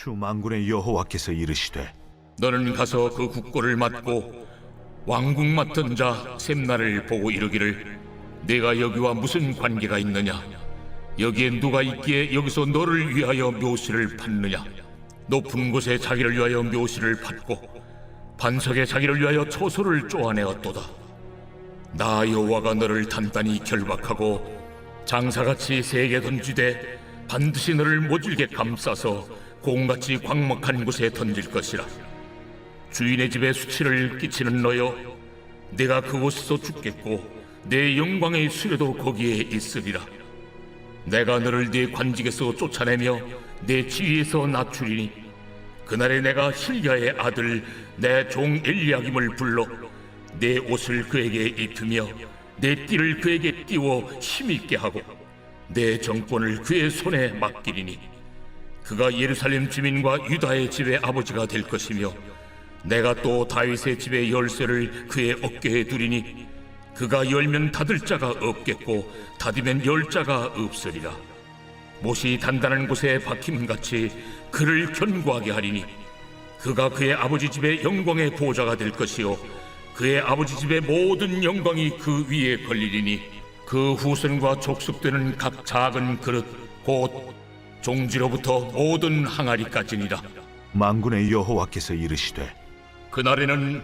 주 만군의 여호와께서 이르시되 너는 가서 그 국고를 맡고 왕궁 맡은 자 셈나를 보고 이르기를 내가 여기와 무슨 관계가 있느냐? 여기에 누가 있기에 여기서 너를 위하여 묘시를 받느냐? 높은 곳에 자기를 위하여 묘시를 받고 반석에 자기를 위하여 초소를 쪼아내었도다. 나 여호와가 너를 단단히 결박하고 장사같이 세게 던지되 반드시 너를 모질게 감싸서 공같이 광막한 곳에 던질 것이라. 주인의 집에 수치를 끼치는 너여, 내가 그곳에서 죽겠고 내 영광의 수레도 거기에 있으리라. 내가 너를 네 관직에서 쫓아내며 내 지위에서 낮추리니 그날에 내가 힐야의 아들 내 종 엘리야김을 불러 내 옷을 그에게 입히며 내 띠를 그에게 띄워 힘있게 하고 내 정권을 그의 손에 맡기리니 그가 예루살렘 주민과 유다의 집의 아버지가 될 것이며 내가 또 다윗의 집의 열쇠를 그의 어깨에 두리니 그가 열면 닫을 자가 없겠고 닫으면 열 자가 없으리라. 못이 단단한 곳에 박힘같이 그를 견고하게 하리니 그가 그의 아버지 집의 영광의 보좌가 될 것이요 그의 아버지 집의 모든 영광이 그 위에 걸리리니 그 후손과 족속되는 각 작은 그릇 곧 종지로부터 모든 항아리까지니라. 만군의 여호와께서 이르시되 그날에는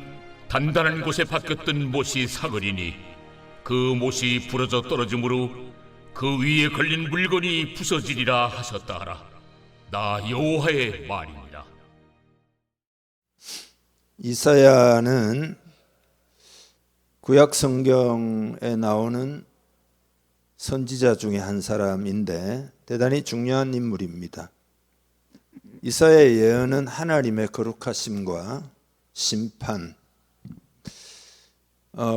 단단한 곳에 박혔던 못이 사그리니 그 못이 부러져 떨어지므로 그 위에 걸린 물건이 부서지리라 하셨다 하라. 나 여호와의 말이니라. 이사야는 구약 성경에 나오는 선지자 중에 한 사람인데 대단히 중요한 인물입니다. 이사야의 예언은 하나님의 거룩하심과 심판,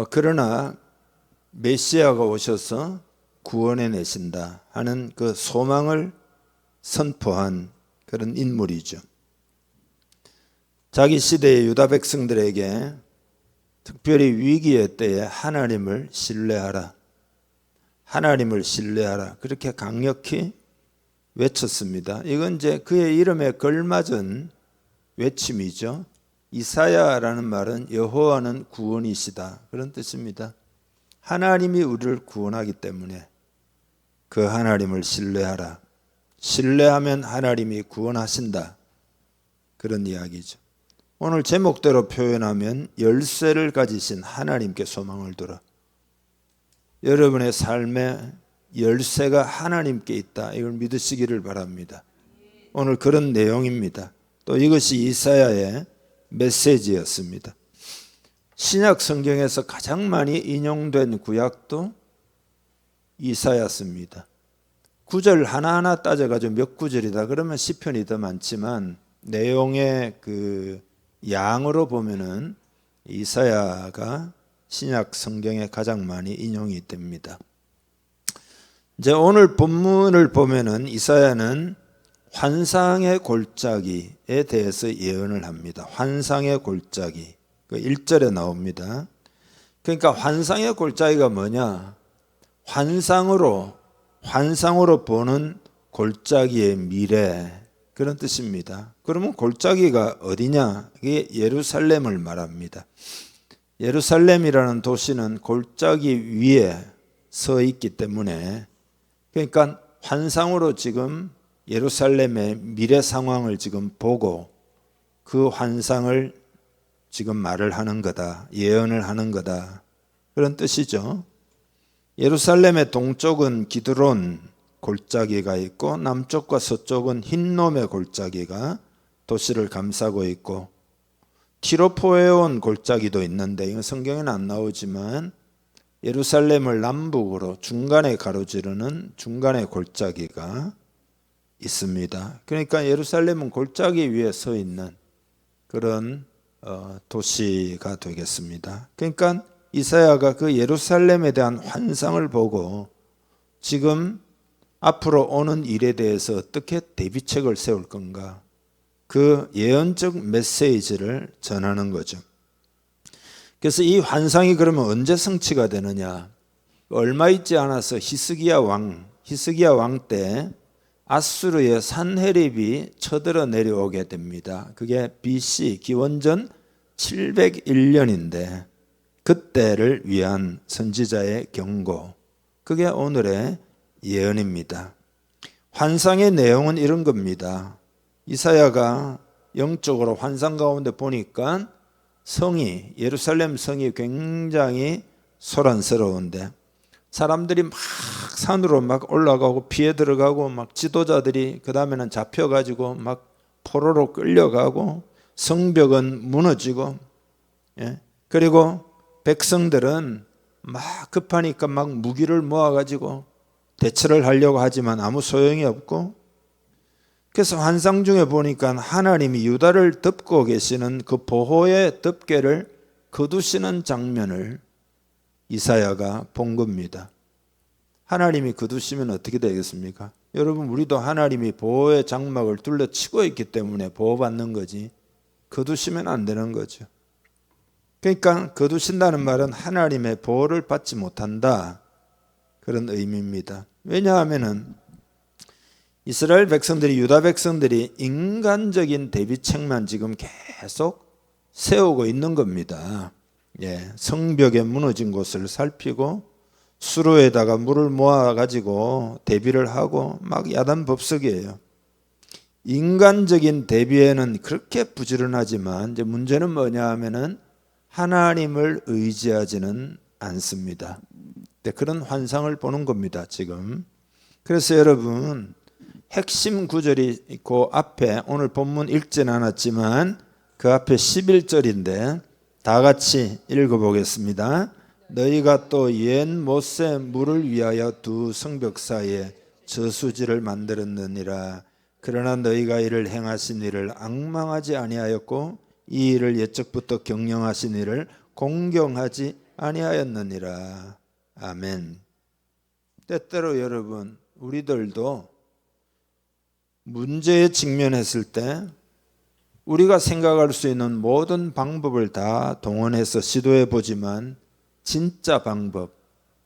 그러나 메시아가 오셔서 구원해 내신다 하는 그 소망을 선포한 그런 인물이죠. 자기 시대의 유다 백성들에게 특별히 위기의 때에 하나님을 신뢰하라, 하나님을 신뢰하라 그렇게 강력히 외쳤습니다. 이건 이제 그의 이름에 걸맞은 외침이죠. 이사야라는 말은 여호와는 구원이시다 그런 뜻입니다. 하나님이 우리를 구원하기 때문에 그 하나님을 신뢰하라. 신뢰하면 하나님이 구원하신다 그런 이야기죠. 오늘 제목대로 표현하면 열쇠를 가지신 하나님께 소망을 두라. 여러분의 삶에 열쇠가 하나님께 있다 이걸 믿으시기를 바랍니다. 오늘 그런 내용입니다. 또 이것이 이사야의 메시지였습니다. 신약 성경에서 가장 많이 인용된 구약도 이사야서입니다. 구절 하나하나 따져가지고 몇 구절이다 그러면 시편이 더 많지만 내용의 그 양으로 보면은 이사야가 신약 성경에 가장 많이 인용이 됩니다. 이제 오늘 본문을 보면은 이사야는 환상의 골짜기에 대해서 예언을 합니다. 환상의 골짜기. 그 1절에 나옵니다. 그러니까 환상의 골짜기가 뭐냐? 환상으로 보는 골짜기의 미래 그런 뜻입니다. 그러면 골짜기가 어디냐? 이게 예루살렘을 말합니다. 예루살렘이라는 도시는 골짜기 위에 서 있기 때문에 그러니까 환상으로 지금 예루살렘의 미래 상황을 지금 보고 그 환상을 지금 말을 하는 거다. 예언을 하는 거다. 그런 뜻이죠. 예루살렘의 동쪽은 기드론 골짜기가 있고 남쪽과 서쪽은 흰놈의 골짜기가 도시를 감싸고 있고 티로포에온 골짜기도 있는데 이건 성경에는 안 나오지만 예루살렘을 남북으로 중간에 가로지르는 중간의 골짜기가 있습니다. 그러니까 예루살렘은 골짜기 위에 서 있는 그런 도시가 되겠습니다. 그러니까 이사야가 그 예루살렘에 대한 환상을 보고 지금 앞으로 오는 일에 대해서 어떻게 대비책을 세울 건가 그 예언적 메시지를 전하는 거죠. 그래서 이 환상이 그러면 언제 성취가 되느냐? 얼마 있지 않아서 히스기야 왕 때 아수르의 산헤립이 쳐들어 내려오게 됩니다. 그게 BC 기원전 701년인데 그때를 위한 선지자의 경고, 그게 오늘의 예언입니다. 환상의 내용은 이런 겁니다. 이사야가 영적으로 환상 가운데 보니까 성이, 예루살렘 성이 굉장히 소란스러운데 사람들이 막 산으로 막 올라가고 피해 들어가고 막 지도자들이 그 다음에는 잡혀가지고 막 포로로 끌려가고 성벽은 무너지고, 예? 그리고 백성들은 막 급하니까 막 무기를 모아가지고 대처를 하려고 하지만 아무 소용이 없고, 그래서 환상 중에 보니까 하나님이 유다를 덮고 계시는 그 보호의 덮개를 거두시는 장면을 이사야가 본 겁니다. 하나님이 거두시면 어떻게 되겠습니까? 여러분, 우리도 하나님이 보호의 장막을 둘러치고 있기 때문에 보호받는 거지 거두시면 안 되는 거죠. 그러니까 거두신다는 말은 하나님의 보호를 받지 못한다, 그런 의미입니다. 왜냐하면은 이스라엘 백성들이, 유다 백성들이 인간적인 대비책만 지금 계속 세우고 있는 겁니다. 예, 성벽에 무너진 곳을 살피고 수로에다가 물을 모아가지고 대비를 하고 막 야단법석이에요. 인간적인 대비에는 그렇게 부지런하지만 이제 문제는 뭐냐 하면은 하나님을 의지하지는 않습니다. 그런 환상을 보는 겁니다, 지금. 그래서 여러분, 핵심 구절이 그 앞에, 오늘 본문 읽지는 않았지만 그 앞에 11절인데 다 같이 읽어보겠습니다. 너희가 또 옛 못새 물을 위하여 두 성벽 사이에 저수지를 만들었느니라. 그러나 너희가 이를 행하신 이를 앙망하지 아니하였고 이 일을 옛적부터 경영하신 이를 공경하지 아니하였느니라. 아멘. 때때로 여러분, 우리들도 문제에 직면했을 때 우리가 생각할 수 있는 모든 방법을 다 동원해서 시도해 보지만 진짜 방법,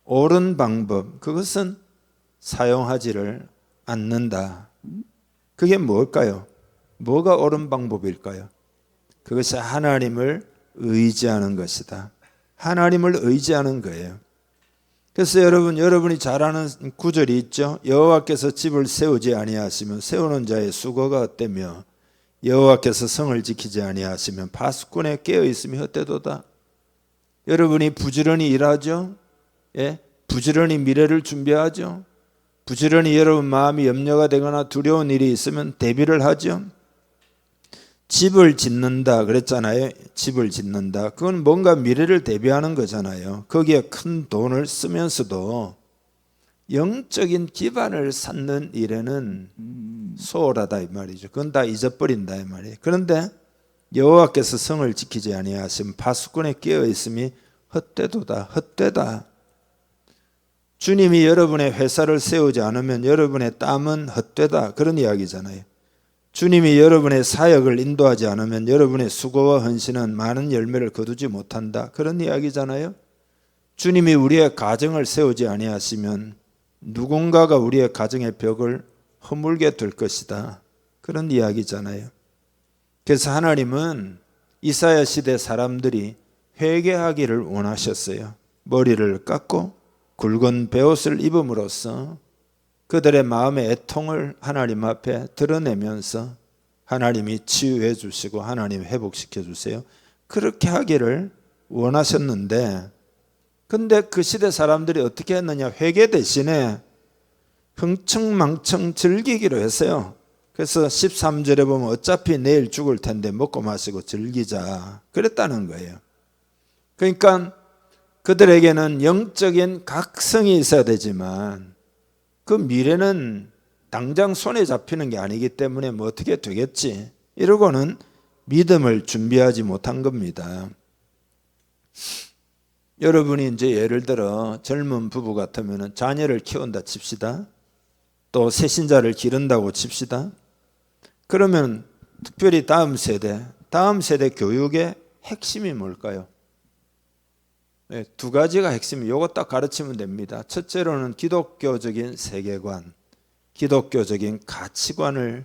옳은 방법, 그것은 사용하지를 않는다. 그게 뭘까요? 뭐가 옳은 방법일까요? 그것이 하나님을 의지하는 것이다. 하나님을 의지하는 거예요. 그래서 여러분, 여러분이 잘 아는 구절이 있죠. 여호와께서 집을 세우지 아니하시면 세우는 자의 수고가 헛되며 여호와께서 성을 지키지 아니하시면 파수꾼에 깨어 있으면 헛되도다. 여러분이 부지런히 일하죠. 예? 부지런히 미래를 준비하죠. 부지런히 여러분 마음이 염려가 되거나 두려운 일이 있으면 대비를 하죠. 집을 짓는다 그랬잖아요. 집을 짓는다. 그건 뭔가 미래를 대비하는 거잖아요. 거기에 큰 돈을 쓰면서도 영적인 기반을 쌓는 일에는 소홀하다 이 말이죠. 그건 다 잊어버린다 이 말이에요. 그런데 여호와께서 성을 지키지 아니하시면 파수꾼에 깨어 있음이 헛되도다. 헛되다. 주님이 여러분의 회사를 세우지 않으면 여러분의 땀은 헛되다, 그런 이야기잖아요. 주님이 여러분의 사역을 인도하지 않으면 여러분의 수고와 헌신은 많은 열매를 거두지 못한다, 그런 이야기잖아요. 주님이 우리의 가정을 세우지 아니하시면 누군가가 우리의 가정의 벽을 허물게 될 것이다, 그런 이야기잖아요. 그래서 하나님은 이사야 시대 사람들이 회개하기를 원하셨어요. 머리를 깎고 굵은 베옷을 입음으로써 그들의 마음의 애통을 하나님 앞에 드러내면서 하나님이 치유해 주시고 하나님 회복시켜 주세요, 그렇게 하기를 원하셨는데, 근데 그 시대 사람들이 어떻게 했느냐, 회개 대신에 흥청망청 즐기기로 했어요. 그래서 13절에 보면 어차피 내일 죽을 텐데 먹고 마시고 즐기자, 그랬다는 거예요. 그러니까 그들에게는 영적인 각성이 있어야 되지만 그 미래는 당장 손에 잡히는 게 아니기 때문에 뭐 어떻게 되겠지 이러고는 믿음을 준비하지 못한 겁니다. 여러분이 이제 예를 들어 젊은 부부 같으면 자녀를 키운다 칩시다. 또 새신자를 기른다고 칩시다. 그러면 특별히 다음 세대 교육의 핵심이 뭘까요? 네, 두 가지가 핵심이, 요거 딱 가르치면 됩니다. 첫째로는 기독교적인 세계관, 기독교적인 가치관을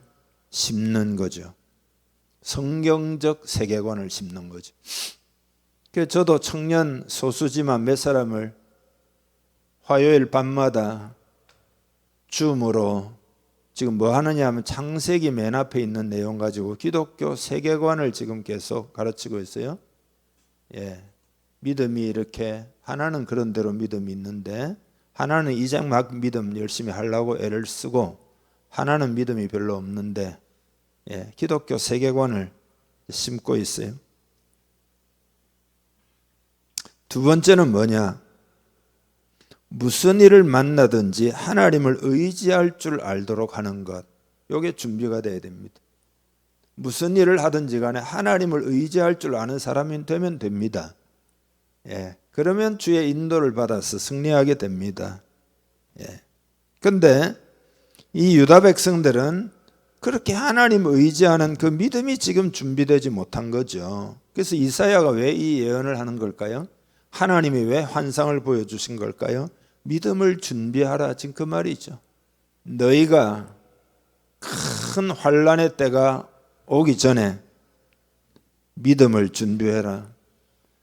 심는 거죠. 성경적 세계관을 심는 거죠. 그래서 저도 청년 소수지만 몇 사람을 화요일 밤마다 줌으로 지금 뭐 하느냐 하면 창세기 맨 앞에 있는 내용 가지고 기독교 세계관을 지금 계속 가르치고 있어요. 예, 믿음이 이렇게 하나는 그런 대로 믿음이 있는데 하나는 이제 막 믿음 열심히 하려고 애를 쓰고 하나는 믿음이 별로 없는데 예, 기독교 세계관을 심고 있어요. 두 번째는 뭐냐? 무슨 일을 만나든지 하나님을 의지할 줄 알도록 하는 것. 이게 준비가 돼야 됩니다. 무슨 일을 하든지 간에 하나님을 의지할 줄 아는 사람이 되면 됩니다. 예, 그러면 주의 인도를 받아서 승리하게 됩니다. 예. 근데 이 유다 백성들은 그렇게 하나님을 의지하는 그 믿음이 지금 준비되지 못한 거죠. 그래서 이사야가 왜 이 예언을 하는 걸까요? 하나님이 왜 환상을 보여주신 걸까요? 믿음을 준비하라, 지금 그 말이죠. 너희가 큰 환난의 때가 오기 전에 믿음을 준비해라.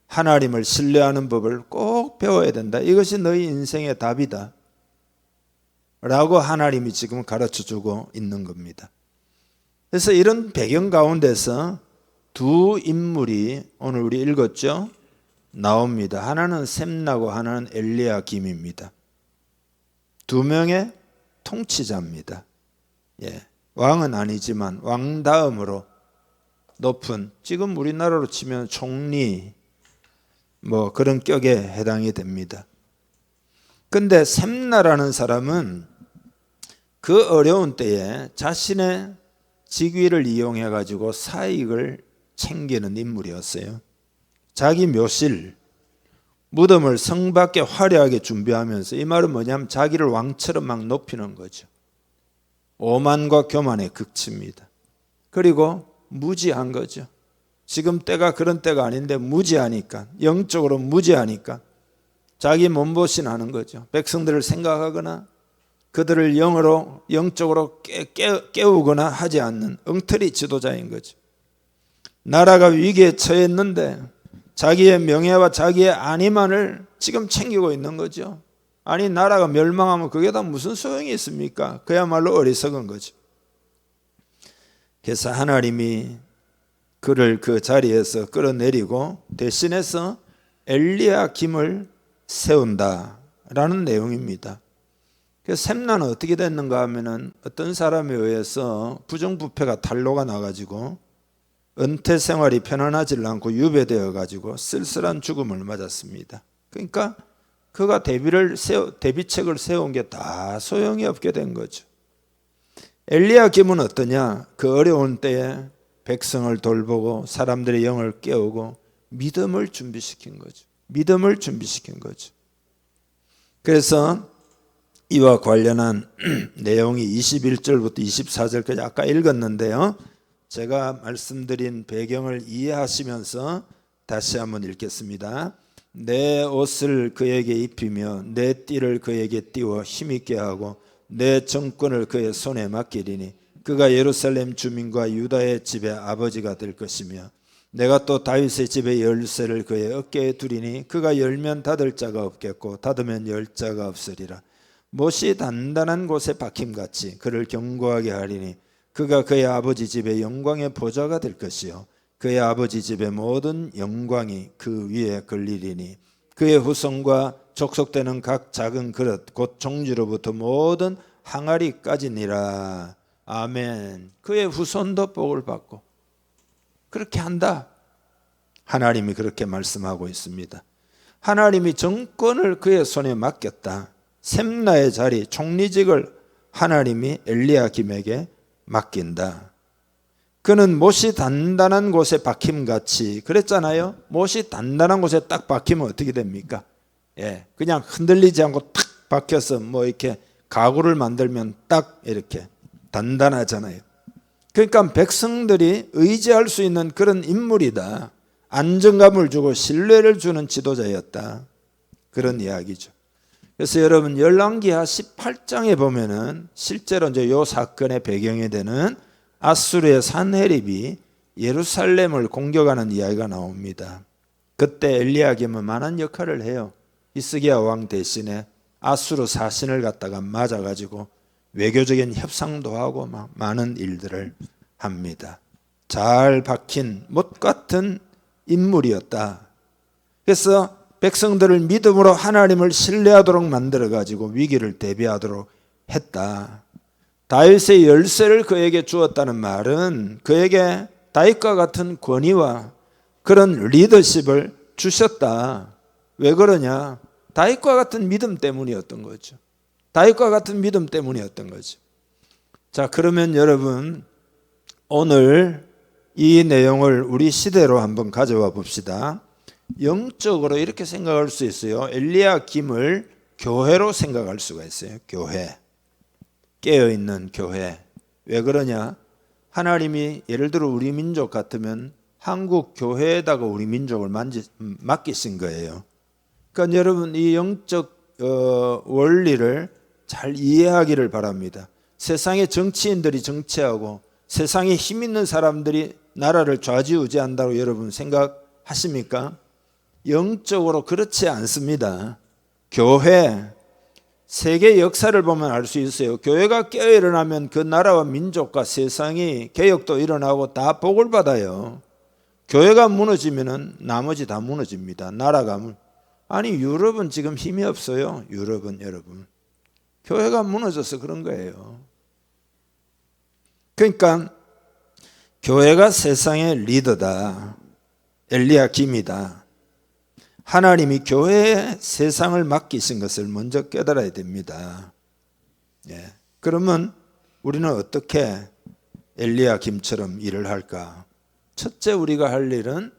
하나님을 신뢰하는 법을 꼭 배워야 된다. 이것이 너희 인생의 답이다 라고 하나님이 지금 가르쳐주고 있는 겁니다. 그래서 이런 배경 가운데서 두 인물이 오늘 우리 읽었죠? 나옵니다. 하나는 셈나고 하나는 엘리야김입니다. 두 명의 통치자입니다. 예, 왕은 아니지만 왕 다음으로 높은, 지금 우리나라로 치면 총리 뭐 그런 격에 해당이 됩니다. 근데 셈나라는 사람은 그 어려운 때에 자신의 직위를 이용해 가지고 사익을 챙기는 인물이었어요. 자기 묘실, 무덤을 성 밖에 화려하게 준비하면서, 이 말은 뭐냐면 자기를 왕처럼 막 높이는 거죠. 오만과 교만의 극치입니다. 그리고 무지한 거죠. 지금 때가 그런 때가 아닌데 무지하니까, 영적으로 무지하니까 자기 몸보신하는 거죠. 백성들을 생각하거나 그들을 영적으로 깨우거나 하지 않는 엉터리 지도자인 거죠. 나라가 위기에 처했는데 자기의 명예와 자기의 안위만을 지금 챙기고 있는 거죠. 아니, 나라가 멸망하면 그게 다 무슨 소용이 있습니까? 그야말로 어리석은 거죠. 그래서 하나님이 그를 그 자리에서 끌어내리고 대신해서 엘리야김을 세운다라는 내용입니다. 그래서 셈나는 어떻게 됐는가 하면은 어떤 사람에 의해서 부정부패가 탄로가 나가지고 은퇴 생활이 편안하지 않고 유배되어 가지고 쓸쓸한 죽음을 맞았습니다. 그러니까 그가 대비책을 세운 게 다 소용이 없게 된 거죠. 엘리야김은 어떠냐? 그 어려운 때에 백성을 돌보고 사람들의 영을 깨우고 믿음을 준비시킨 거죠. 믿음을 준비시킨 거죠. 그래서 이와 관련한 내용이 21절부터 24절까지 아까 읽었는데요. 제가 말씀드린 배경을 이해하시면서 다시 한번 읽겠습니다. 내 옷을 그에게 입히며 내 띠를 그에게 띄워 힘있게 하고 내 정권을 그의 손에 맡기리니 그가 예루살렘 주민과 유다의 집의 아버지가 될 것이며 내가 또 다윗의 집의 열쇠를 그의 어깨에 두리니 그가 열면 닫을 자가 없겠고 닫으면 열 자가 없으리라. 못이 단단한 곳에 박힘같이 그를 견고하게 하리니 그가 그의 아버지 집의 영광의 보좌가 될 것이요 그의 아버지 집의 모든 영광이 그 위에 걸리리니 그의 후손과 족속되는 각 작은 그릇 곧 종주로부터 모든 항아리까지니라. 아멘. 그의 후손도 복을 받고 그렇게 한다. 하나님이 그렇게 말씀하고 있습니다. 하나님이 정권을 그의 손에 맡겼다. 셈나의 자리, 총리직을 하나님이 엘리야김에게 맡긴다. 그는 못이 단단한 곳에 박힘같이, 그랬잖아요. 못이 단단한 곳에 딱 박히면 어떻게 됩니까? 예, 그냥 흔들리지 않고 탁 박혀서 뭐 이렇게 가구를 만들면 딱 이렇게 단단하잖아요. 그러니까 백성들이 의지할 수 있는 그런 인물이다. 안정감을 주고 신뢰를 주는 지도자였다. 그런 이야기죠. 그래서 여러분 열왕기하 18장에 보면은 실제로 이제 요 사건의 배경이 되는 아수르의 산헤립이 예루살렘을 공격하는 이야기가 나옵니다. 그때 엘리야김은 많은 역할을 해요. 히스기야 왕 대신에 아수르 사신을 갖다가 맞아가지고 외교적인 협상도 하고 막 많은 일들을 합니다. 잘 박힌 못 같은 인물이었다. 그래서 백성들을 믿음으로 하나님을 신뢰하도록 만들어가지고 위기를 대비하도록 했다. 다윗의 열쇠를 그에게 주었다는 말은 그에게 다윗과 같은 권위와 그런 리더십을 주셨다. 왜 그러냐? 다윗과 같은 믿음 때문이었던 거죠. 다윗과 같은 믿음 때문이었던 거죠. 자, 그러면 여러분 오늘 이 내용을 우리 시대로 한번 가져와 봅시다. 영적으로 이렇게 생각할 수 있어요. 엘리야김을 교회로 생각할 수가 있어요. 교회. 깨어있는 교회. 왜 그러냐? 하나님이 예를 들어 우리 민족 같으면 한국 교회에다가 우리 민족을 맡기신 거예요. 그러니까 여러분 이 영적 원리를 잘 이해하기를 바랍니다. 세상의 정치인들이 정치하고 세상에 힘 있는 사람들이 나라를 좌지우지한다고 여러분 생각하십니까? 영적으로 그렇지 않습니다. 교회, 세계 역사를 보면 알 수 있어요. 교회가 깨어 일어나면 그 나라와 민족과 세상이 개혁도 일어나고 다 복을 받아요. 교회가 무너지면 나머지 다 무너집니다. 나라가 아니 유럽은 지금 힘이 없어요. 유럽은 여러분 교회가 무너져서 그런 거예요. 그러니까 교회가 세상의 리더다. 엘리야김이다. 하나님이 교회에 세상을 맡기신 것을 먼저 깨달아야 됩니다. 예. 그러면 우리는 어떻게 엘리야김처럼 일을 할까? 첫째 우리가 할 일은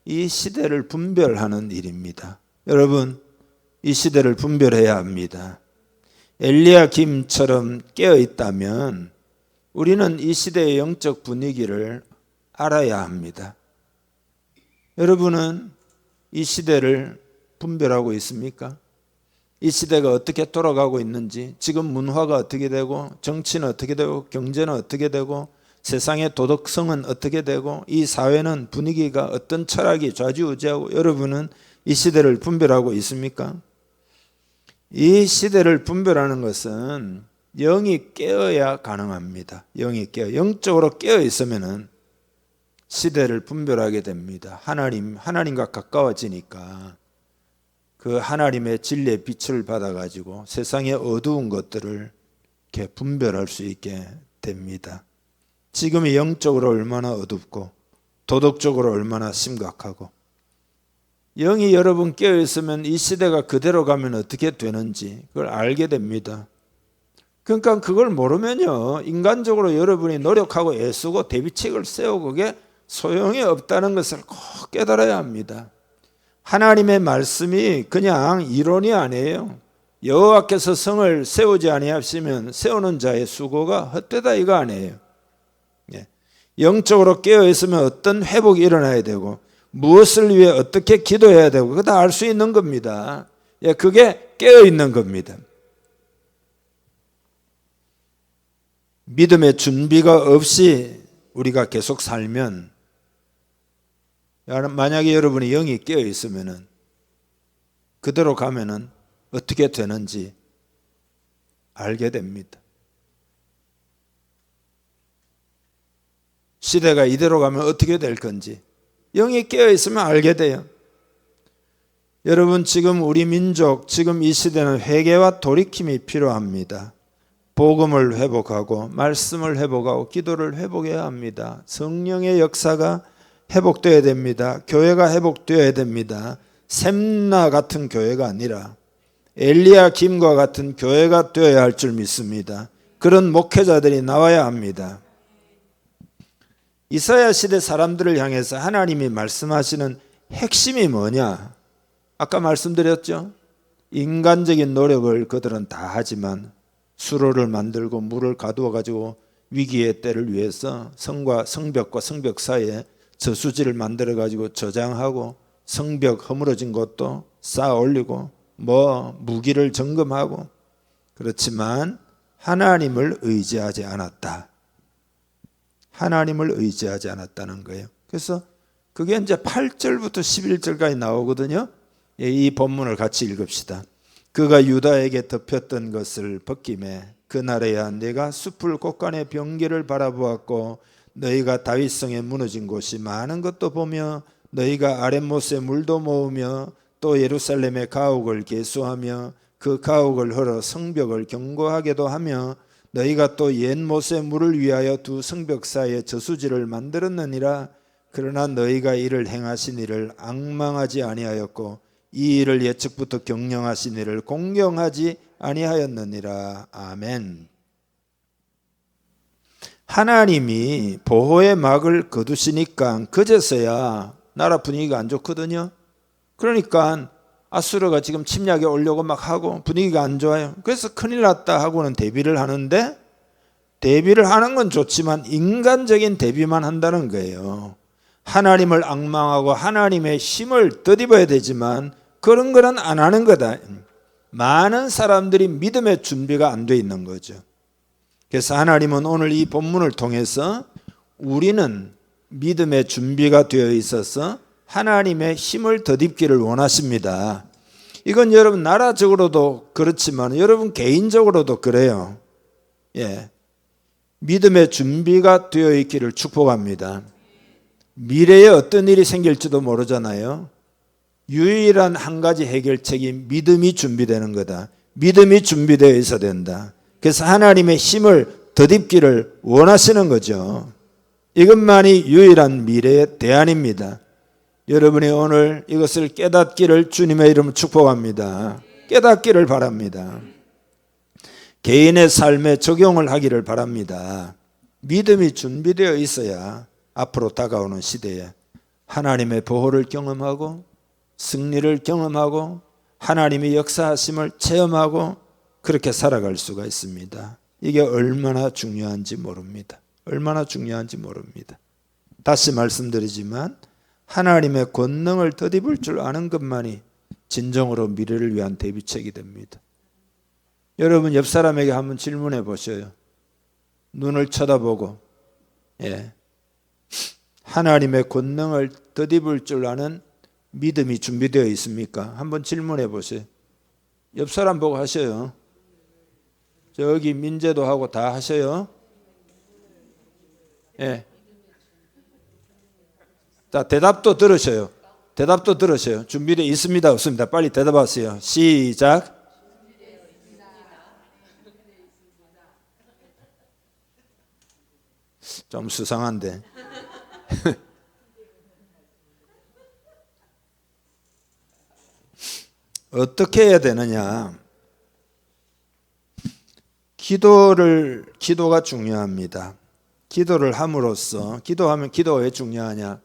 이 시대를 분별하는 일입니다. 여러분 이 시대를 분별해야 합니다. 엘리야김처럼 깨어 있다면 우리는 이 시대의 영적 분위기를 알아야 합니다. 여러분은 이 시대를 분별하고 있습니까? 이 시대가 어떻게 돌아가고 있는지, 지금 문화가 어떻게 되고, 정치는 어떻게 되고, 경제는 어떻게 되고, 세상의 도덕성은 어떻게 되고, 이 사회는 분위기가 어떤 철학이 좌지우지하고, 여러분은 이 시대를 분별하고 있습니까? 이 시대를 분별하는 것은 영이 깨어야 가능합니다. 영이 깨어, 영적으로 깨어 있으면은 시대를 분별하게 됩니다. 하나님과 가까워지니까 그 하나님의 진리의 빛을 받아가지고 세상의 어두운 것들을 이렇게 분별할 수 있게 됩니다. 지금이 영적으로 얼마나 어둡고 도덕적으로 얼마나 심각하고 영이 여러분 깨어있으면 이 시대가 그대로 가면 어떻게 되는지 그걸 알게 됩니다. 그러니까 그걸 모르면요 인간적으로 여러분이 노력하고 애쓰고 대비책을 세우고 그게 소용이 없다는 것을 꼭 깨달아야 합니다. 하나님의 말씀이 그냥 이론이 아니에요. 여호와께서 성을 세우지 아니하시면 세우는 자의 수고가 헛되다 이거 아니에요. 영적으로 깨어 있으면 어떤 회복이 일어나야 되고 무엇을 위해 어떻게 기도해야 되고 그거 다 알 수 있는 겁니다. 그게 깨어 있는 겁니다. 믿음의 준비가 없이 우리가 계속 살면 만약에 여러분이 영이 깨어 있으면은 그대로 가면은 어떻게 되는지 알게 됩니다. 시대가 이대로 가면 어떻게 될 건지 영이 깨어 있으면 알게 돼요. 여러분 지금 우리 민족 지금 이 시대는 회개와 돌이킴이 필요합니다. 복음을 회복하고 말씀을 회복하고 기도를 회복해야 합니다. 성령의 역사가 회복되어야 됩니다. 교회가 회복되어야 됩니다. 샘나 같은 교회가 아니라 엘리야김과 같은 교회가 되어야 할 줄 믿습니다. 그런 목회자들이 나와야 합니다. 이사야 시대 사람들을 향해서 하나님이 말씀하시는 핵심이 뭐냐? 아까 말씀드렸죠? 인간적인 노력을 그들은 다 하지만 수로를 만들고 물을 가두어 가지고 위기의 때를 위해서 성과 성벽과 성벽 사이에 저수지를 만들어 가지고 저장하고 성벽 허물어진 것도 쌓아 올리고 무기를 점검하고 그렇지만 하나님을 의지하지 않았다. 하나님을 의지하지 않았다는 거예요. 그래서 그게 이제 8절부터 11절까지 나오거든요. 이 본문을 같이 읽읍시다. 그가 유다에게 덮였던 것을 벗김에 그날에야 내가 숲을 곳간의 병기를 바라보았고 너희가 다윗성에 무너진 곳이 많은 것도 보며 너희가 아랫못에 물도 모으며 또 예루살렘의 가옥을 개수하며 그 가옥을 헐어 성벽을 견고하게도 하며 너희가 또 옛못에 물을 위하여 두 성벽 사이에 저수지를 만들었느니라. 그러나 너희가 이를 행하신 이를 앙망하지 아니하였고 이 일을 예측부터 경영하신 이를 공경하지 아니하였느니라. 아멘. 하나님이 보호의 막을 거두시니까 그제서야 나라 분위기가 안 좋거든요. 그러니까 아수르가 지금 침략에 오려고 막 하고 분위기가 안 좋아요. 그래서 큰일 났다 하고는 대비를 하는데, 대비를 하는 건 좋지만 인간적인 대비만 한다는 거예요. 하나님을 앙망하고 하나님의 힘을 덧입어야 되지만 그런 거는 안 하는 거다. 많은 사람들이 믿음의 준비가 안 돼 있는 거죠. 그래서 하나님은 오늘 이 본문을 통해서 우리는 믿음의 준비가 되어 있어서 하나님의 힘을 덧입기를 원하십니다. 이건 여러분 나라적으로도 그렇지만 여러분 개인적으로도 그래요. 믿음의 준비가 되어 있기를 축복합니다. 미래에 어떤 일이 생길지도 모르잖아요. 유일한 한 가지 해결책이 믿음이 준비되는 거다. 믿음이 준비되어 있어야 된다. 그래서 하나님의 힘을 덧입기를 원하시는 거죠. 이것만이 유일한 미래의 대안입니다. 여러분이 오늘 이것을 깨닫기를 주님의 이름으로 축복합니다. 깨닫기를 바랍니다. 개인의 삶에 적용을 하기를 바랍니다. 믿음이 준비되어 있어야 앞으로 다가오는 시대에 하나님의 보호를 경험하고 승리를 경험하고 하나님의 역사하심을 체험하고 그렇게 살아갈 수가 있습니다. 이게 얼마나 중요한지 모릅니다. 얼마나 중요한지 모릅니다. 다시 말씀드리지만 하나님의 권능을 덧입을 줄 아는 것만이 진정으로 미래를 위한 대비책이 됩니다. 여러분 옆 사람에게 한번 질문해 보셔요. 눈을 쳐다보고 하나님의 권능을 덧입을 줄 아는 믿음이 준비되어 있습니까? 한번 질문해 보세요. 옆 사람 보고 하셔요. 저기 민재도 하고 다 하셔요. 자, 대답도 들으셔요. 대답도 들으셔요. 준비되어 있습니다, 없습니다? 빨리 대답하세요. 시작. 좀 수상한데. 어떻게 해야 되느냐? 기도가 중요합니다. 기도를 함으로써, 기도하면 기도가 왜 중요하냐?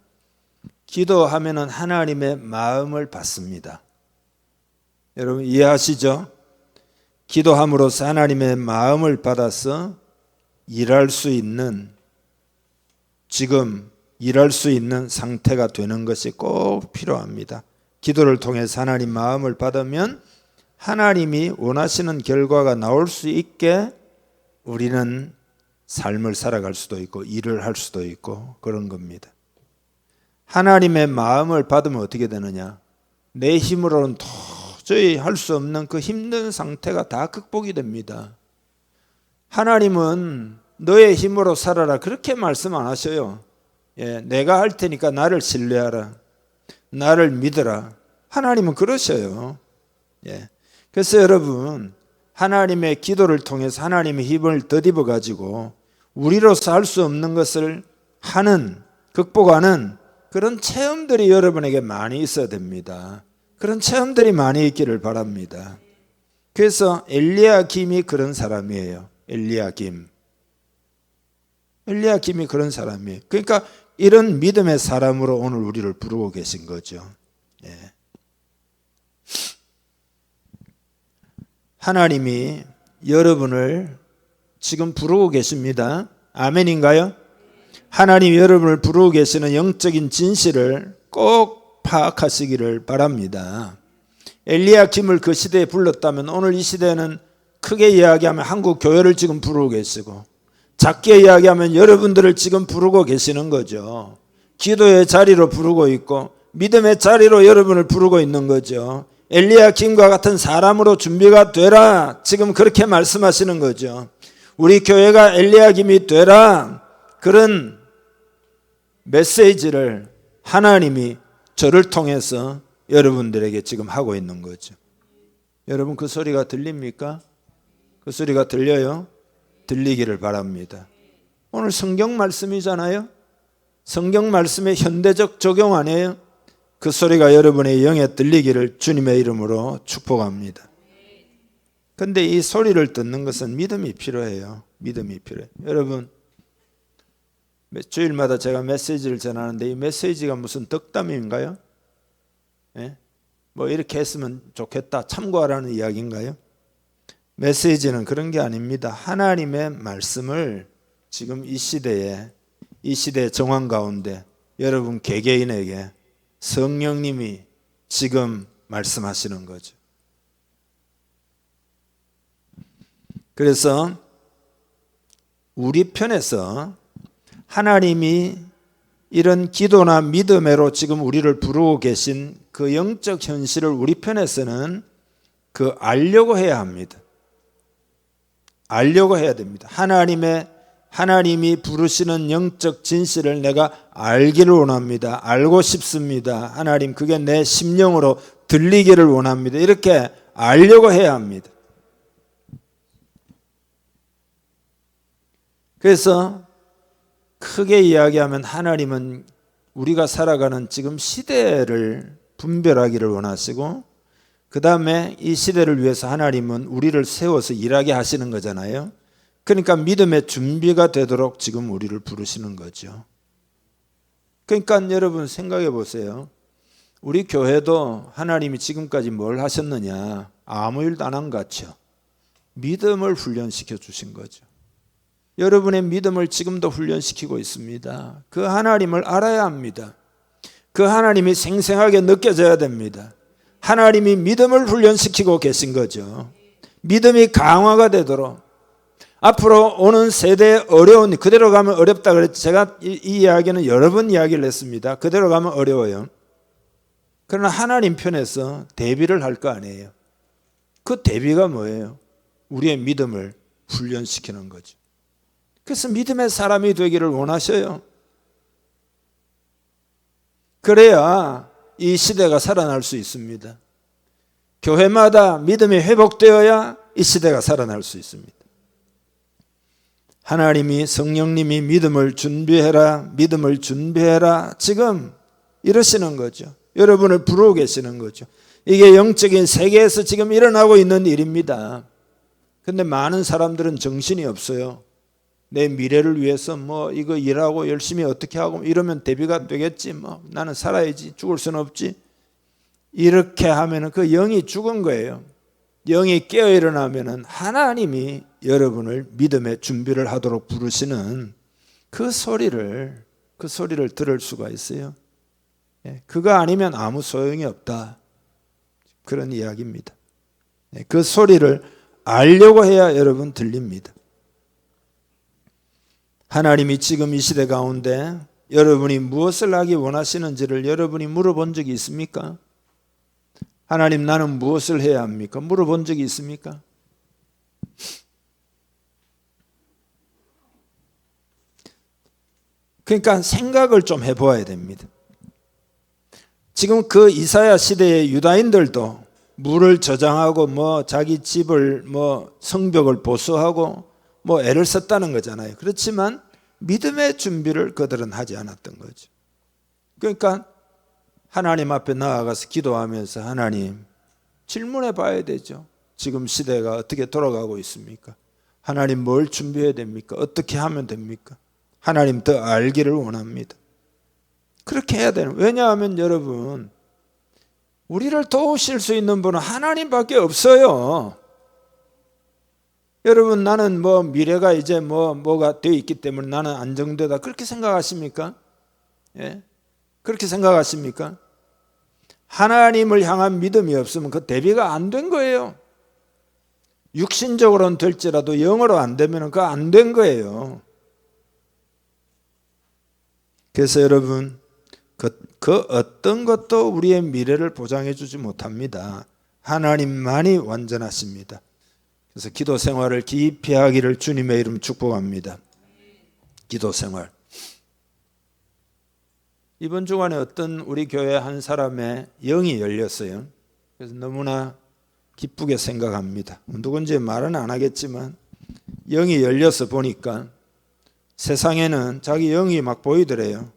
기도하면은 하나님의 마음을 받습니다. 여러분 이해하시죠? 기도함으로써 하나님의 마음을 받아서 일할 수 있는, 지금 일할 수 있는 상태가 되는 것이 꼭 필요합니다. 기도를 통해서 하나님 마음을 받으면 하나님이 원하시는 결과가 나올 수 있게 우리는 삶을 살아갈 수도 있고 일을 할 수도 있고 그런 겁니다. 하나님의 마음을 받으면 어떻게 되느냐? 내 힘으로는 도저히 할 수 없는 그 힘든 상태가 다 극복이 됩니다. 하나님은 너의 힘으로 살아라 그렇게 말씀 안 하셔요. 내가 할 테니까 나를 신뢰하라. 나를 믿어라. 하나님은 그러셔요. 그래서 여러분 하나님의 기도를 통해서 하나님의 힘을 덧입어 가지고 우리로서 할 수 없는 것을 하는, 극복하는 그런 체험들이 여러분에게 많이 있어야 됩니다. 그런 체험들이 많이 있기를 바랍니다. 그래서 엘리야김이 그런 사람이에요. 엘리야김이 그런 사람이에요. 그러니까 이런 믿음의 사람으로 오늘 우리를 부르고 계신 거죠. 하나님이 여러분을 지금 부르고 계십니다. 아멘인가요? 하나님이 여러분을 부르고 계시는 영적인 진실을 꼭 파악하시기를 바랍니다. 엘리야김을 그 시대에 불렀다면 오늘 이 시대는 크게 이야기하면 한국 교회를 지금 부르고 계시고, 작게 이야기하면 여러분들을 지금 부르고 계시는 거죠. 기도의 자리로 부르고 있고 믿음의 자리로 여러분을 부르고 있는 거죠. 엘리야김과 같은 사람으로 준비가 되라, 지금 그렇게 말씀하시는 거죠. 우리 교회가 엘리야김이 되라, 그런 메시지를 하나님이 저를 통해서 여러분들에게 지금 하고 있는 거죠. 여러분 그 소리가 들립니까? 그 소리가 들려요? 들리기를 바랍니다. 오늘 성경 말씀이잖아요. 성경 말씀의 현대적 적용 아니에요? 그 소리가 여러분의 영에 들리기를 주님의 이름으로 축복합니다. 그런데 이 소리를 듣는 것은 믿음이 필요해요. 믿음이 필요해요. 여러분, 주일마다 제가 메시지를 전하는데 이 메시지가 무슨 덕담인가요? 예? 뭐 이렇게 했으면 좋겠다, 참고하라는 이야기인가요? 메시지는 그런 게 아닙니다. 하나님의 말씀을 지금 이 시대의 정황 가운데 여러분 개개인에게 성령님이 지금 말씀하시는 거죠. 그래서 우리 편에서 하나님이 이런 기도나 믿음으로 지금 우리를 부르고 계신 그 영적 현실을 우리 편에서는 알려고 해야 합니다. 알려고 해야 됩니다. 하나님이 부르시는 영적 진실을 내가 알기를 원합니다. 알고 싶습니다. 하나님, 그게 내 심령으로 들리기를 원합니다. 이렇게 알려고 해야 합니다. 그래서 크게 이야기하면 하나님은 우리가 살아가는 지금 시대를 분별하기를 원하시고, 그 다음에 이 시대를 위해서 하나님은 우리를 세워서 일하게 하시는 거잖아요. 그러니까 믿음의 준비가 되도록 지금 우리를 부르시는 거죠. 그러니까 여러분 생각해 보세요. 우리 교회도 하나님이 지금까지 뭘 하셨느냐? 아무 일도 안 한 것 같죠. 믿음을 훈련시켜 주신 거죠. 여러분의 믿음을 지금도 훈련시키고 있습니다. 그 하나님을 알아야 합니다. 그 하나님이 생생하게 느껴져야 됩니다. 하나님이 믿음을 훈련시키고 계신 거죠. 믿음이 강화가 되도록 앞으로 오는 세대의 어려운, 그대로 가면 어렵다 그랬죠. 제가 이 이야기는 여러 번 이야기를 했습니다. 그대로 가면 어려워요. 그러나 하나님 편에서 대비를 할 거 아니에요. 그 대비가 뭐예요? 우리의 믿음을 훈련시키는 거죠. 그래서 믿음의 사람이 되기를 원하셔요. 그래야 이 시대가 살아날 수 있습니다. 교회마다 믿음이 회복되어야 이 시대가 살아날 수 있습니다. 하나님이, 성령님이 믿음을 준비해라, 믿음을 준비해라, 지금 이러시는 거죠. 여러분을 부르고 계시는 거죠. 이게 영적인 세계에서 지금 일어나고 있는 일입니다. 그런데 많은 사람들은 정신이 없어요. 내 미래를 위해서 뭐 이거 일하고 열심히 어떻게 하고 이러면 대비가 되겠지, 뭐 나는 살아야지, 죽을 수는 없지, 이렇게 하면은 그 영이 죽은 거예요. 영이 깨어 일어나면은 하나님이 여러분을 믿음의 준비를 하도록 부르시는 그 소리를 들을 수가 있어요. 그거 아니면 아무 소용이 없다, 그런 이야기입니다. 그 소리를 알려고 해야 여러분 들립니다. 하나님이 지금 이 시대 가운데 여러분이 무엇을 하기 원하시는지를 여러분이 물어본 적이 있습니까? 하나님, 나는 무엇을 해야 합니까? 물어본 적이 있습니까? 그러니까 생각을 좀 해보아야 됩니다. 지금 그 이사야 시대의 유다인들도 물을 저장하고 뭐 자기 집을 뭐 성벽을 보수하고 뭐 애를 썼다는 거잖아요. 그렇지만 믿음의 준비를 그들은 하지 않았던 거죠. 그러니까 하나님 앞에 나아가서 기도하면서 하나님, 질문해 봐야 되죠. 지금 시대가 어떻게 돌아가고 있습니까? 하나님, 뭘 준비해야 됩니까? 어떻게 하면 됩니까? 하나님, 더 알기를 원합니다. 그렇게 해야 되는. 왜냐하면 여러분, 우리를 도우실 수 있는 분은 하나님밖에 없어요. 여러분, 나는 뭐 미래가 이제 뭐가 되어 있기 때문에 나는 안정되다, 그렇게 생각하십니까? 예? 그렇게 생각하십니까? 하나님을 향한 믿음이 없으면 그 대비가 안 된 거예요. 육신적으로는 될지라도 영어로 안 되면 그거 안 된 거예요. 그래서 여러분, 그 어떤 것도 우리의 미래를 보장해 주지 못합니다. 하나님만이 완전하십니다. 그래서 기도 생활을 깊이 하기를 주님의 이름 축복합니다. 기도 생활. 이번 주간에 어떤 우리 교회 한 사람의 영이 열렸어요. 그래서 너무나 기쁘게 생각합니다. 누군지 말은 안 하겠지만 영이 열려서 보니까 세상에는 자기 영이 막 보이더래요.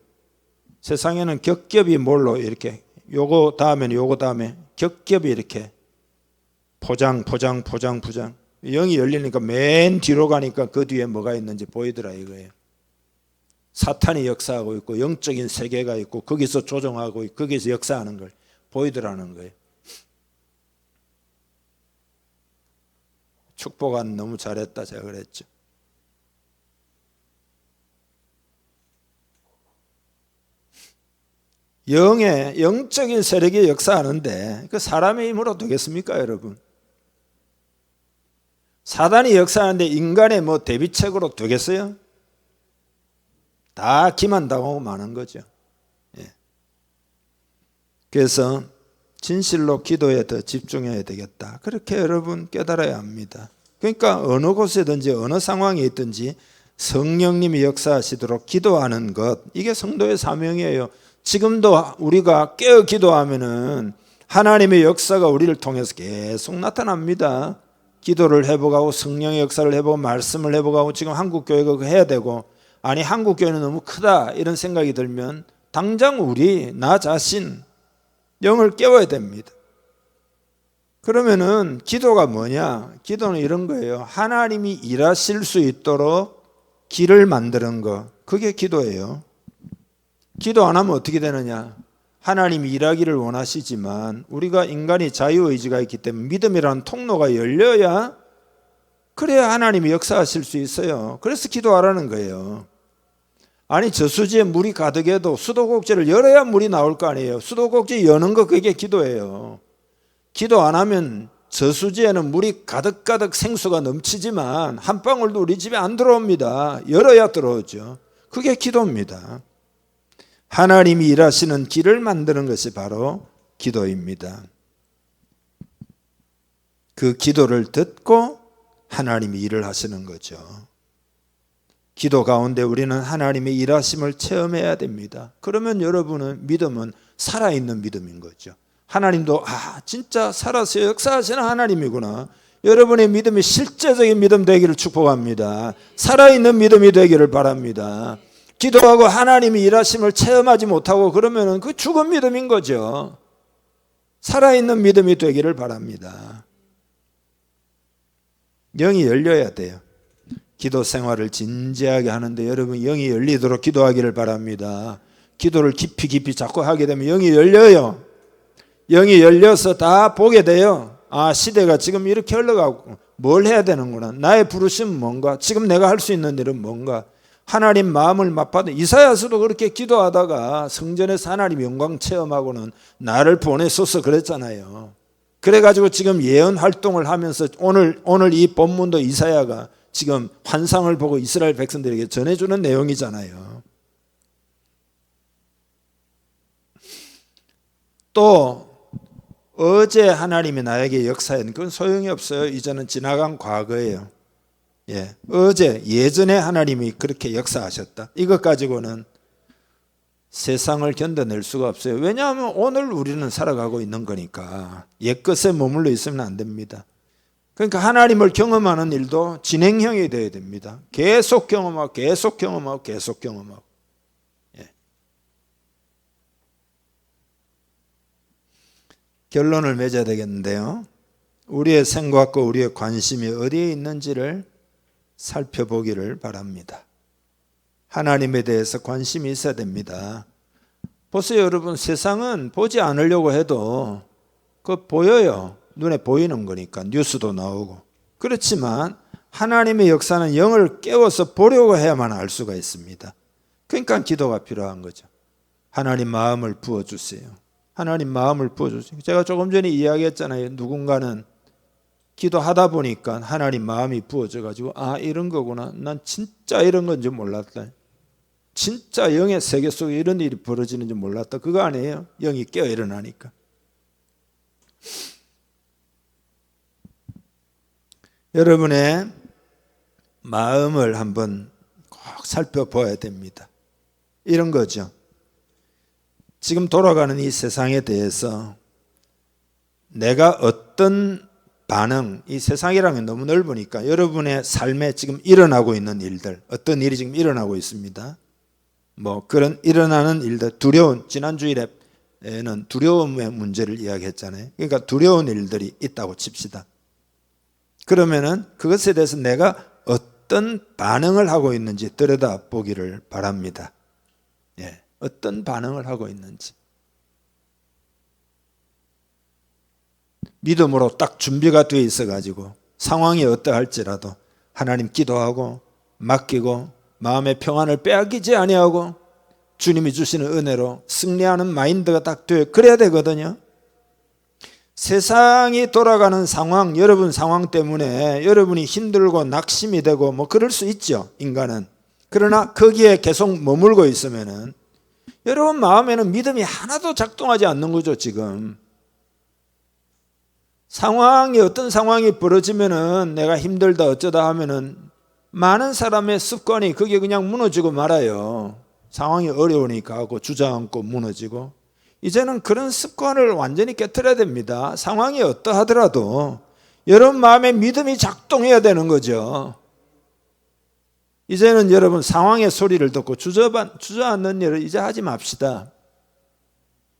세상에는 겹겹이 뭘로 이렇게 요거 다음에는 요거 다음에 겹겹이 이렇게 포장. 영이 열리니까 맨 뒤로 가니까 그 뒤에 뭐가 있는지 보이더라 이거예요. 사탄이 역사하고 있고 영적인 세계가 있고 거기서 조종하고 있고 거기서 역사하는 걸 보이더라는 거예요. 축복은 너무 잘했다 제가 그랬죠. 영적인 세력이 역사하는데 그 사람의 힘으로 되겠습니까 여러분? 사단이 역사하는데 인간의 뭐 대비책으로 되겠어요? 다 기만당하고 마는 거죠. 예. 그래서 진실로 기도에 더 집중해야 되겠다. 그렇게 여러분 깨달아야 합니다. 그러니까 어느 곳에든지 어느 상황에 있든지 성령님이 역사하시도록 기도하는 것, 이게 성도의 사명이에요. 지금도 우리가 깨어 기도하면은 하나님의 역사가 우리를 통해서 계속 나타납니다. 기도를 해보고 성령의 역사를 해보고 말씀을 해보고 지금 한국교회가 그거 해야 되고, 아니 한국교회는 너무 크다 이런 생각이 들면 당장 나 자신 영을 깨워야 됩니다. 그러면은 기도가 뭐냐? 기도는 이런 거예요. 하나님이 일하실 수 있도록 길을 만드는 거, 그게 기도예요. 기도 안 하면 어떻게 되느냐? 하나님이 일하기를 원하시지만 우리가 인간이 자유의지가 있기 때문에 믿음이라는 통로가 열려야, 그래야 하나님이 역사하실 수 있어요. 그래서 기도하라는 거예요. 아니 저수지에 물이 가득해도 수도꼭지를 열어야 물이 나올 거 아니에요. 수도꼭지 여는 거 그게 기도예요. 기도 안 하면 저수지에는 물이 가득가득 생수가 넘치지만 한 방울도 우리 집에 안 들어옵니다. 열어야 들어오죠. 그게 기도입니다. 하나님이 일하시는 길을 만드는 것이 바로 기도입니다. 그 기도를 듣고 하나님이 일을 하시는 거죠. 기도 가운데 우리는 하나님의 일하심을 체험해야 됩니다. 그러면 여러분은 믿음은 살아있는 믿음인 거죠. 하나님도 진짜 살아서 역사하시는 하나님이구나. 여러분의 믿음이 실제적인 믿음 되기를 축복합니다. 살아있는 믿음이 되기를 바랍니다. 기도하고 하나님이 일하심을 체험하지 못하고 그러면 그 죽은 믿음인 거죠. 살아있는 믿음이 되기를 바랍니다. 영이 열려야 돼요. 기도 생활을 진지하게 하는데 여러분 영이 열리도록 기도하기를 바랍니다. 기도를 깊이 자꾸 하게 되면 영이 열려요. 영이 열려서 다 보게 돼요. 시대가 지금 이렇게 흘러가고 뭘 해야 되는구나. 나의 부르심은 뭔가? 지금 내가 할 수 있는 일은 뭔가? 하나님 마음을 맛받은 이사야서도 그렇게 기도하다가 성전에서 하나님 영광 체험하고는 나를 보내소서 그랬잖아요. 그래가지고 지금 예언 활동을 하면서 오늘 이 본문도 이사야가 지금 환상을 보고 이스라엘 백성들에게 전해주는 내용이잖아요. 또 어제 하나님이 나에게 역사한 그건 소용이 없어요. 이제는 지나간 과거예요. 어제 예전에 하나님이 그렇게 역사하셨다. 이것 가지고는 세상을 견뎌낼 수가 없어요. 왜냐하면 오늘 우리는 살아가고 있는 거니까 옛것에 머물러 있으면 안 됩니다. 그러니까 하나님을 경험하는 일도 진행형이 되어야 됩니다. 계속 경험하고 결론을 맺어야 되겠는데요. 우리의 생각과 우리의 관심이 어디에 있는지를 살펴보기를 바랍니다. 하나님에 대해서 관심이 있어야 됩니다. 보세요 여러분, 세상은 보지 않으려고 해도 그거 보여요. 눈에 보이는 거니까 뉴스도 나오고. 그렇지만 하나님의 역사는 영을 깨워서 보려고 해야만 알 수가 있습니다. 그러니까 기도가 필요한 거죠. 하나님 마음을 부어주세요. 하나님 마음을 부어주세요. 제가 조금 전에 이야기했잖아요. 누군가는 기도하다 보니까 하나님 마음이 부어져 가지고 이런 거구나. 난 진짜 이런 건지 몰랐다. 진짜 영의 세계 속에 이런 일이 벌어지는지 몰랐다. 그거 아니에요. 영이 깨어 일어나니까. 여러분의 마음을 한번 꼭 살펴봐야 됩니다. 이런 거죠. 지금 돌아가는 이 세상에 대해서 내가 어떤 반응, 이 세상이라면 너무 넓으니까 여러분의 삶에 지금 일어나고 있는 일들, 어떤 일이 지금 일어나고 있습니다. 그런 일어나는 일들, 지난주일에는 두려움의 문제를 이야기했잖아요. 그러니까 두려운 일들이 있다고 칩시다. 그러면은 그것에 대해서 내가 어떤 반응을 하고 있는지 들여다보기를 바랍니다. 어떤 반응을 하고 있는지. 믿음으로 딱 준비가 되어 있어가지고 상황이 어떠할지라도 하나님 기도하고 맡기고 마음의 평안을 빼앗기지 아니하고 주님이 주시는 은혜로 승리하는 마인드가 딱 되어 그래야 되거든요. 세상이 돌아가는 상황, 여러분 상황 때문에 여러분이 힘들고 낙심이 되고 그럴 수 있죠, 인간은. 그러나 거기에 계속 머물고 있으면은 여러분 마음에는 믿음이 하나도 작동하지 않는 거죠, 지금. 어떤 상황이 벌어지면은 내가 힘들다 어쩌다 하면은 많은 사람의 습관이 그게 그냥 무너지고 말아요. 상황이 어려우니까 하고 주저앉고 무너지고. 이제는 그런 습관을 완전히 깨트려야 됩니다. 상황이 어떠하더라도 여러분 마음에 믿음이 작동해야 되는 거죠. 이제는 여러분 상황의 소리를 듣고 주저앉는 일을 이제 하지 맙시다.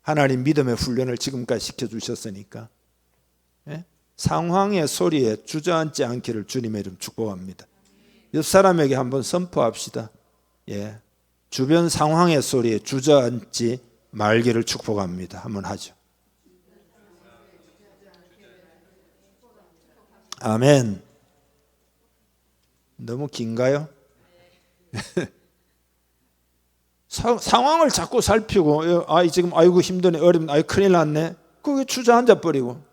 하나님 믿음의 훈련을 지금까지 시켜주셨으니까. 상황의 소리에 주저앉지 않기를 주님의 이름 축복합니다. 옆 사람에게 한번 선포합시다. 주변 상황의 소리에 주저앉지 말기를 축복합니다. 한번 하죠. 아멘. 너무 긴가요? 상황을 자꾸 살피고 지금 아이고 힘드네, 어렵네, 큰일 났네. 그게 주저앉아 버리고.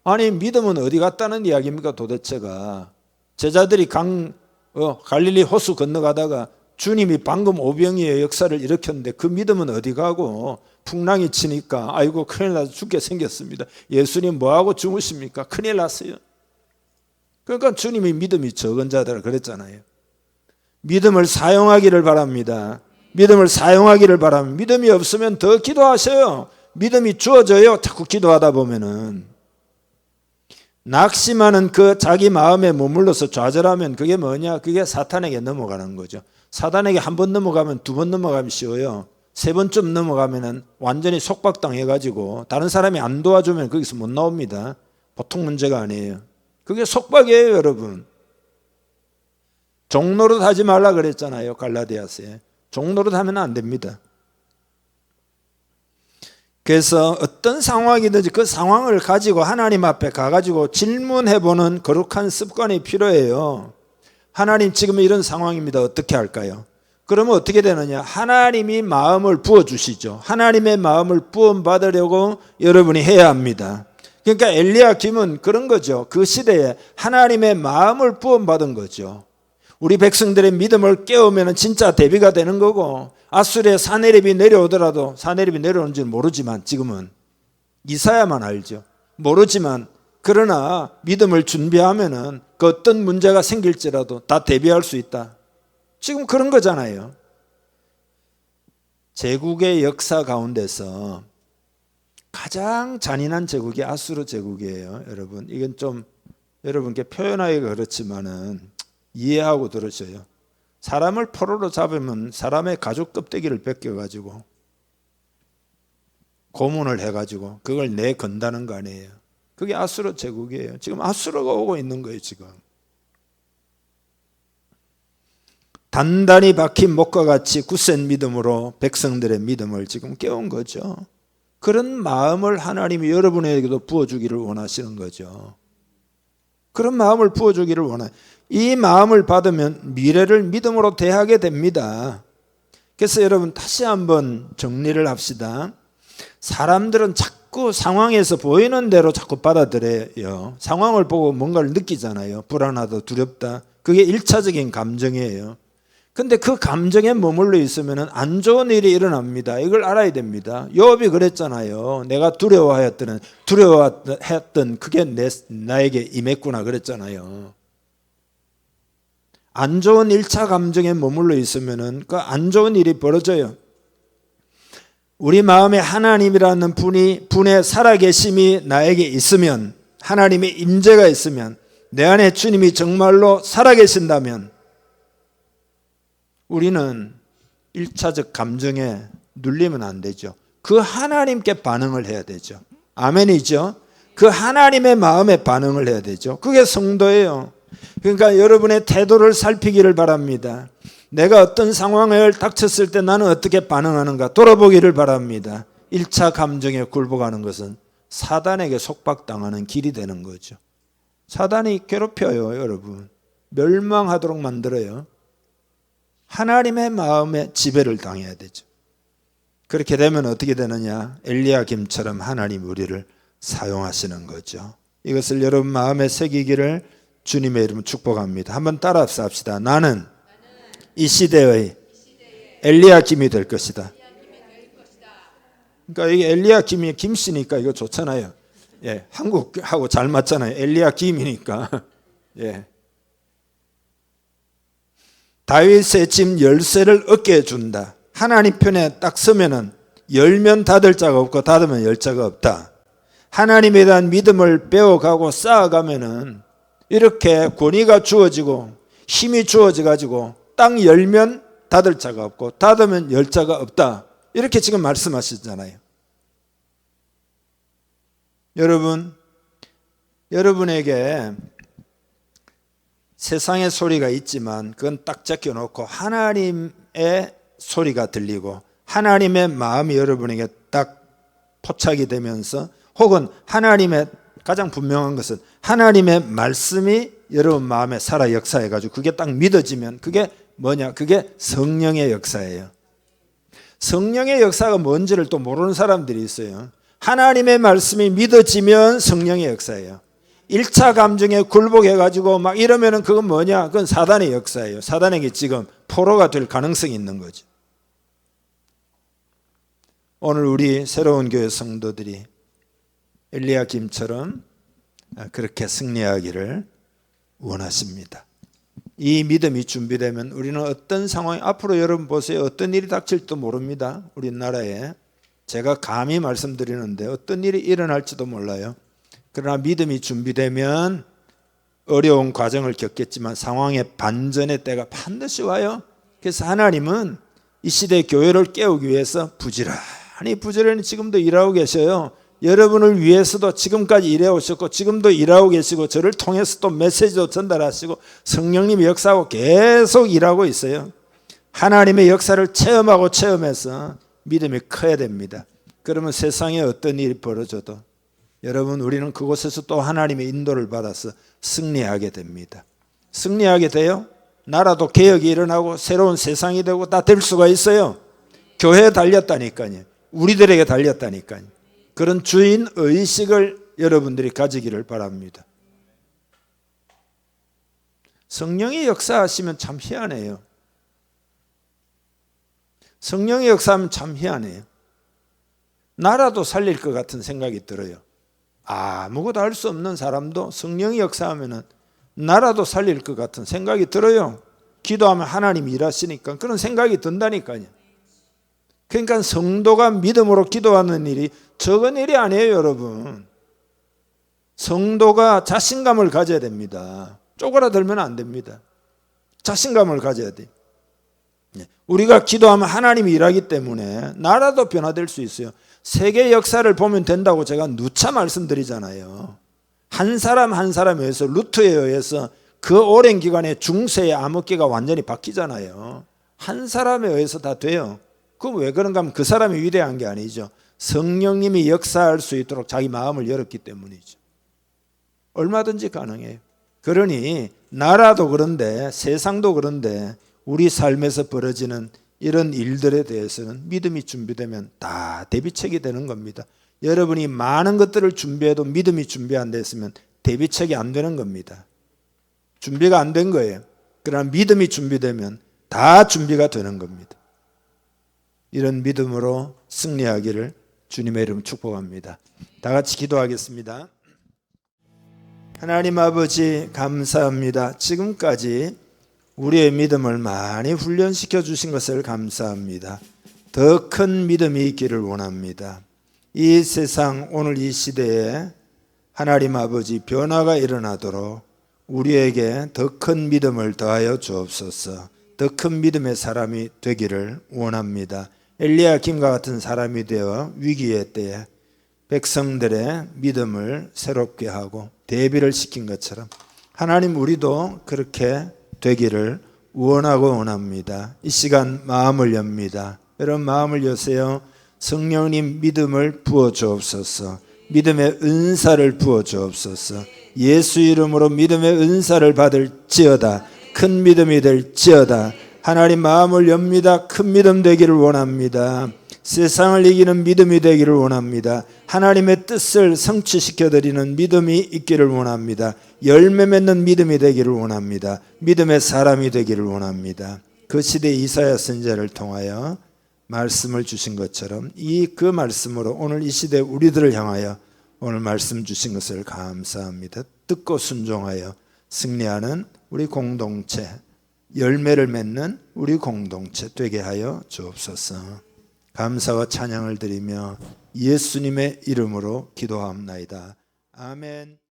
아니 믿음은 어디 갔다는 이야기입니까 도대체가. 제자들이 갈릴리 호수 건너가다가 주님이 방금 오병이의 역사를 일으켰는데 그 믿음은 어디 가고 풍랑이 치니까 아이고 큰일 나서 죽게 생겼습니다. 예수님 뭐하고 죽으십니까? 큰일 났어요. 그러니까 주님이 믿음이 적은 자들 그랬잖아요. 믿음을 사용하기를 바랍니다. 믿음을 사용하기를 바랍니다. 믿음이 없으면 더 기도하셔요. 믿음이 주어져요. 자꾸 기도하다 보면은. 낙심하는 그 자기 마음에 머물러서 좌절하면 그게 뭐냐? 그게 사탄에게 넘어가는 거죠. 사탄에게 한 번 넘어가면 두 번 넘어가면 쉬워요. 세 번쯤 넘어가면은 완전히 속박당해가지고 다른 사람이 안 도와주면 거기서 못 나옵니다. 보통 문제가 아니에요. 그게 속박이에요, 여러분. 종노릇 하지 말라 그랬잖아요, 갈라디아서에. 종노릇 하면 안 됩니다. 그래서 어떤 상황이든지 그 상황을 가지고 하나님 앞에 가가지고 질문해보는 거룩한 습관이 필요해요. 하나님 지금 이런 상황입니다. 어떻게 할까요? 그러면 어떻게 되느냐? 하나님이 마음을 부어주시죠. 하나님의 마음을 부어받으려고 여러분이 해야 합니다. 그러니까 엘리야김은 그런 거죠. 그 시대에 하나님의 마음을 부어받은 거죠. 우리 백성들의 믿음을 깨우면 진짜 대비가 되는 거고, 아수르의 사네립이 내려오더라도, 사네립이 내려오는지는 모르지만 지금은 이사야만 알죠. 모르지만 그러나 믿음을 준비하면은 그 어떤 문제가 생길지라도 다 대비할 수 있다. 지금 그런 거잖아요. 제국의 역사 가운데서 가장 잔인한 제국이 아수르 제국이에요. 여러분 이건 좀 여러분께 표현하기가 그렇지만은 이해하고 들으셔요. 사람을 포로로 잡으면 사람의 가죽 껍데기를 벗겨가지고 고문을 해가지고 그걸 내건다는 거 아니에요. 그게 아수르 제국이에요. 지금 아수르가 오고 있는 거예요. 지금 단단히 박힌 목과 같이 굳센 믿음으로 백성들의 믿음을 지금 깨운 거죠. 그런 마음을 하나님이 여러분에게도 부어주기를 원하시는 거죠. 그런 마음을 부어주기를 원해요. 이 마음을 받으면 미래를 믿음으로 대하게 됩니다. 그래서 여러분 다시 한번 정리를 합시다. 사람들은 자꾸 상황에서 보이는 대로 자꾸 받아들여요. 상황을 보고 뭔가를 느끼잖아요. 불안하다, 두렵다. 그게 1차적인 감정이에요. 근데 그 감정에 머물러 있으면 안 좋은 일이 일어납니다. 이걸 알아야 됩니다. 욥이 그랬잖아요. 내가 두려워했던 그게 나에게 임했구나 그랬잖아요. 안 좋은 1차 감정에 머물러 있으면 그 안 좋은 일이 벌어져요. 우리 마음에 하나님이라는 분의 살아계심이 나에게 있으면, 하나님의 임재가 있으면, 내 안에 주님이 정말로 살아계신다면 우리는 1차적 감정에 눌리면 안 되죠. 그 하나님께 반응을 해야 되죠. 아멘이죠. 그 하나님의 마음에 반응을 해야 되죠. 그게 성도예요. 그러니까 여러분의 태도를 살피기를 바랍니다. 내가 어떤 상황을 닥쳤을 때 나는 어떻게 반응하는가 돌아보기를 바랍니다. 1차 감정에 굴복하는 것은 사단에게 속박당하는 길이 되는 거죠. 사단이 괴롭혀요, 여러분. 멸망하도록 만들어요. 하나님의 마음에 지배를 당해야 되죠. 그렇게 되면 어떻게 되느냐? 엘리야김처럼 하나님 우리를 사용하시는 거죠. 이것을 여러분 마음에 새기기를 주님의 이름으로 축복합니다. 한번 따라서 합시다. 나는 이 시대의 엘리야김이 될 것이다. 그러니까 이게 엘리야김이 김씨니까 이거 좋잖아요. 예, 한국하고 잘 맞잖아요. 엘리야김이니까. 예. 다윗의 집 열쇠를 얻게 준다. 하나님 편에 딱 서면은 열면 닫을 자가 없고 닫으면 열 자가 없다. 하나님에 대한 믿음을 배워가고 쌓아가면은 이렇게 권위가 주어지고 힘이 주어져 가지고 딱 열면 닫을 자가 없고 닫으면 열 자가 없다. 이렇게 지금 말씀하시잖아요. 여러분에게 세상의 소리가 있지만 그건 딱 제껴놓고 하나님의 소리가 들리고 하나님의 마음이 여러분에게 딱 포착이 되면서 혹은 하나님의 가장 분명한 것은 하나님의 말씀이 여러분 마음에 살아 역사해가지고 그게 딱 믿어지면 그게 뭐냐? 그게 성령의 역사예요. 성령의 역사가 뭔지를 또 모르는 사람들이 있어요. 하나님의 말씀이 믿어지면 성령의 역사예요. 1차 감정에 굴복해가지고 막 이러면은 그건 뭐냐? 그건 사단의 역사예요. 사단에게 지금 포로가 될 가능성이 있는 거죠. 오늘 우리 새로운 교회 성도들이 엘리야김처럼 그렇게 승리하기를 원하십니다. 이 믿음이 준비되면 우리는 어떤 상황이 앞으로 여러분 보세요. 어떤 일이 닥칠지도 모릅니다. 우리나라에 제가 감히 말씀드리는데 어떤 일이 일어날지도 몰라요. 그러나 믿음이 준비되면 어려운 과정을 겪겠지만 상황의 반전의 때가 반드시 와요. 그래서 하나님은 이 시대의 교회를 깨우기 위해서 부지런히 지금도 일하고 계셔요. 여러분을 위해서도 지금까지 일해오셨고 지금도 일하고 계시고 저를 통해서 또 메시지도 전달하시고 성령님이 역사하고 계속 일하고 있어요. 하나님의 역사를 체험해서 믿음이 커야 됩니다. 그러면 세상에 어떤 일이 벌어져도 여러분 우리는 그곳에서 또 하나님의 인도를 받아서 승리하게 됩니다. 승리하게 돼요. 나라도 개혁이 일어나고 새로운 세상이 되고 다 될 수가 있어요. 교회에 달렸다니까요. 우리들에게 달렸다니까요. 그런 주인 의식을 여러분들이 가지기를 바랍니다. 성령이 역사하시면 참 희한해요. 성령이 역사하면 참 희한해요. 나라도 살릴 것 같은 생각이 들어요. 아무것도 할 수 없는 사람도 성령이 역사하면 나라도 살릴 것 같은 생각이 들어요. 기도하면 하나님이 일하시니까 그런 생각이 든다니까요. 그러니까 성도가 믿음으로 기도하는 일이 적은 일이 아니에요, 여러분. 성도가 자신감을 가져야 됩니다. 쪼그라들면 안 됩니다. 자신감을 가져야 돼요. 우리가 기도하면 하나님이 일하기 때문에 나라도 변화될 수 있어요. 세계 역사를 보면 된다고 제가 누차 말씀드리잖아요. 한 사람 한 사람에 의해서 루트에 의해서 그 오랜 기간에 중세의 암흑기가 완전히 바뀌잖아요. 한 사람에 의해서 다 돼요. 그럼 왜 그런가 하면 그 사람이 위대한 게 아니죠. 성령님이 역사할 수 있도록 자기 마음을 열었기 때문이죠. 얼마든지 가능해요. 그러니 나라도 그런데 세상도 그런데 우리 삶에서 벌어지는 이런 일들에 대해서는 믿음이 준비되면 다 대비책이 되는 겁니다. 여러분이 많은 것들을 준비해도 믿음이 준비 안 됐으면 대비책이 안 되는 겁니다. 준비가 안 된 거예요. 그러나 믿음이 준비되면 다 준비가 되는 겁니다. 이런 믿음으로 승리하기를 주님의 이름 축복합니다. 다 같이 기도하겠습니다. 하나님 아버지 감사합니다. 지금까지 우리의 믿음을 많이 훈련시켜 주신 것을 감사합니다. 더 큰 믿음이 있기를 원합니다. 이 세상 오늘 이 시대에 하나님 아버지 변화가 일어나도록 우리에게 더 큰 믿음을 더하여 주옵소서. 더 큰 믿음의 사람이 되기를 원합니다. 엘리야김과 같은 사람이 되어 위기의 때에 백성들의 믿음을 새롭게 하고 대비를 시킨 것처럼 하나님 우리도 그렇게 되기를 원하고 원합니다. 이 시간 마음을 엽니다. 여러분 마음을 여세요. 성령님 믿음을 부어 주옵소서. 믿음의 은사를 부어 주옵소서. 예수 이름으로 믿음의 은사를 받을지어다. 큰 믿음이 될지어다. 하나님 마음을 엽니다. 큰 믿음 되기를 원합니다. 세상을 이기는 믿음이 되기를 원합니다. 하나님의 뜻을 성취시켜드리는 믿음이 있기를 원합니다. 열매 맺는 믿음이 되기를 원합니다. 믿음의 사람이 되기를 원합니다. 그 시대 이사야 선지자를 통하여 말씀을 주신 것처럼 그 말씀으로 오늘 이 시대 우리들을 향하여 오늘 말씀 주신 것을 감사합니다. 듣고 순종하여 승리하는 우리 공동체, 열매를 맺는 우리 공동체 되게 하여 주옵소서. 감사와 찬양을 드리며 예수님의 이름으로 기도합나이다. 아멘.